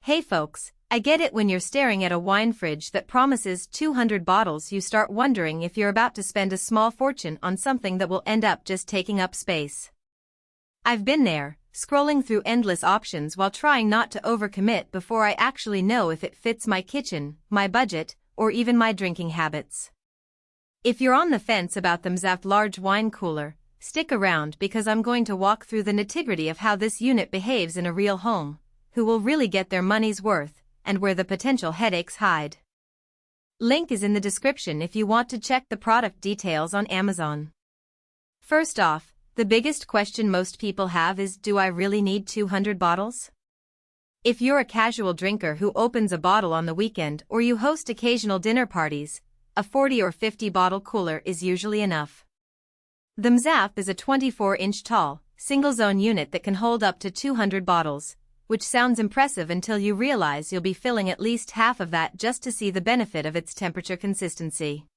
Hey folks, I get it when you're staring at a wine fridge that promises 200 bottles you start wondering if you're about to spend a small fortune on something that will end up just taking up space. I've been there, scrolling through endless options while trying not to overcommit before I actually know if it fits my kitchen, my budget, or even my drinking habits. If you're on the fence about the MZAVP large wine cooler, stick around because I'm going to walk through the nitty-gritty of how this unit behaves in a real home, who will really get their money's worth, and where the potential headaches hide. Link is in the description if you want to check the product details on Amazon. First off, the biggest question most people have is, do I really need 200 bottles? If you're a casual drinker who opens a bottle on the weekend or you host occasional dinner parties, a 40 or 50 bottle cooler is usually enough. The MZAVP is a 24-inch tall, single-zone unit that can hold up to 200 bottles, which sounds impressive until you realize you'll be filling at least half of that just to see the benefit of its temperature consistency.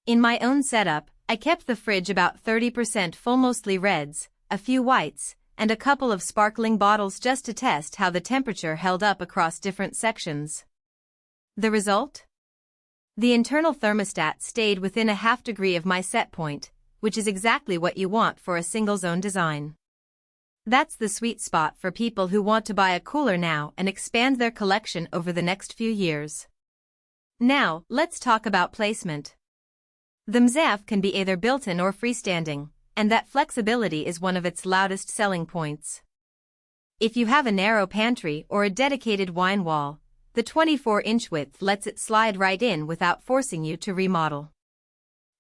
In my own setup, I kept the fridge about 30% full, mostly reds, a few whites, and a couple of sparkling bottles just to test how the temperature held up across different sections. The result? The internal thermostat stayed within a half degree of my set point, which is exactly what you want for a single-zone design. That's the sweet spot for people who want to buy a cooler now and expand their collection over the next few years. Now, let's talk about placement. The MZAVP can be either built-in or freestanding, and that flexibility is one of its loudest selling points. If you have a narrow pantry or a dedicated wine wall, the 24-inch width lets it slide right in without forcing you to remodel.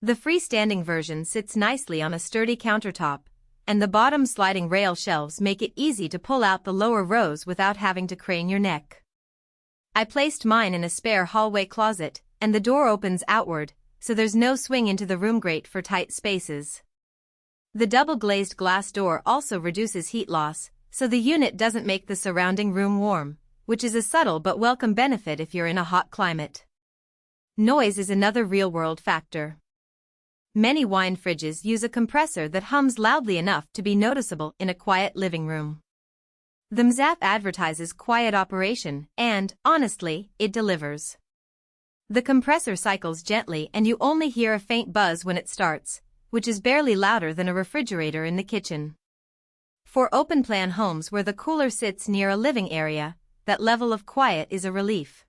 The freestanding version sits nicely on a sturdy countertop, and the bottom sliding rail shelves make it easy to pull out the lower rows without having to crane your neck. I placed mine in a spare hallway closet, and the door opens outward, so there's no swing into the room, great for tight spaces. The double-glazed glass door also reduces heat loss, so the unit doesn't make the surrounding room warm, which is a subtle but welcome benefit if you're in a hot climate. Noise is another real-world factor. Many wine fridges use a compressor that hums loudly enough to be noticeable in a quiet living room. The MZAVP advertises quiet operation, and, honestly, it delivers. The compressor cycles gently and you only hear a faint buzz when it starts, which is barely louder than a refrigerator in the kitchen. For open-plan homes where the cooler sits near a living area, that level of quiet is a relief.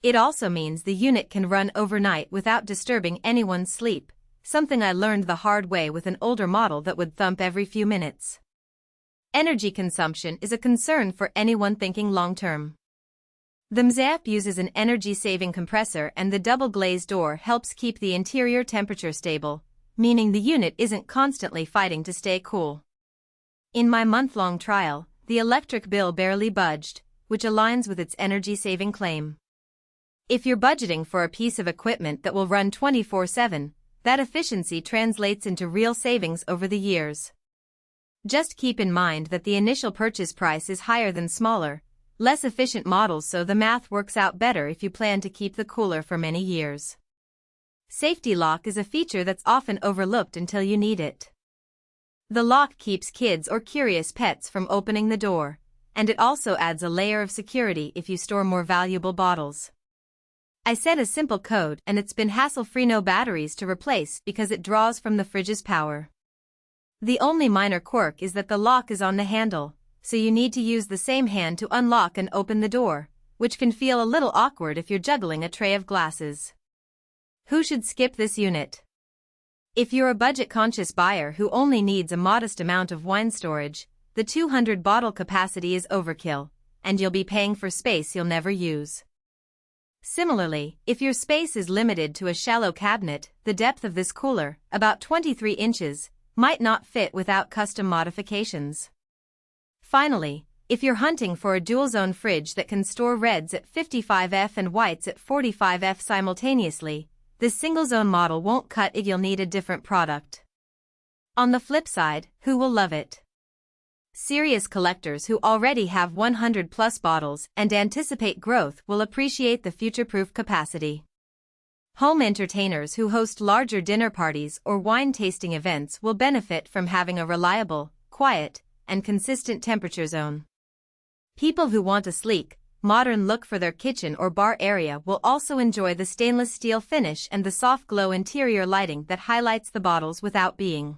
It also means the unit can run overnight without disturbing anyone's sleep, something I learned the hard way with an older model that would thump every few minutes. Energy consumption is a concern for anyone thinking long-term. The MZAVP uses an energy-saving compressor, and the double-glazed door helps keep the interior temperature stable, meaning the unit isn't constantly fighting to stay cool. In my month-long trial, the electric bill barely budged, which aligns with its energy-saving claim. If you're budgeting for a piece of equipment that will run 24/7, that efficiency translates into real savings over the years. Just keep in mind that the initial purchase price is higher than smaller, less efficient models, so the math works out better if you plan to keep the cooler for many years. Safety lock is a feature that's often overlooked until you need it. The lock keeps kids or curious pets from opening the door, and it also adds a layer of security if you store more valuable bottles. I set a simple code and it's been hassle-free, no batteries to replace because it draws from the fridge's power. The only minor quirk is that the lock is on the handle, so you need to use the same hand to unlock and open the door, which can feel a little awkward if you're juggling a tray of glasses. Who should skip this unit? If you're a budget-conscious buyer who only needs a modest amount of wine storage, the 200-bottle capacity is overkill, and you'll be paying for space you'll never use. Similarly, if your space is limited to a shallow cabinet, the depth of this cooler, about 23 inches, might not fit without custom modifications. Finally, if you're hunting for a dual-zone fridge that can store reds at 55°F and whites at 45°F simultaneously, this single-zone model won't cut it. You'll need a different product. On the flip side, who will love it? Serious collectors who already have 100+ bottles and anticipate growth will appreciate the future-proof capacity. Home entertainers who host larger dinner parties or wine tasting events will benefit from having a reliable, quiet, and consistent temperature zone. People who want a sleek, modern look for their kitchen or bar area will also enjoy the stainless steel finish and the soft glow interior lighting that highlights the bottles without being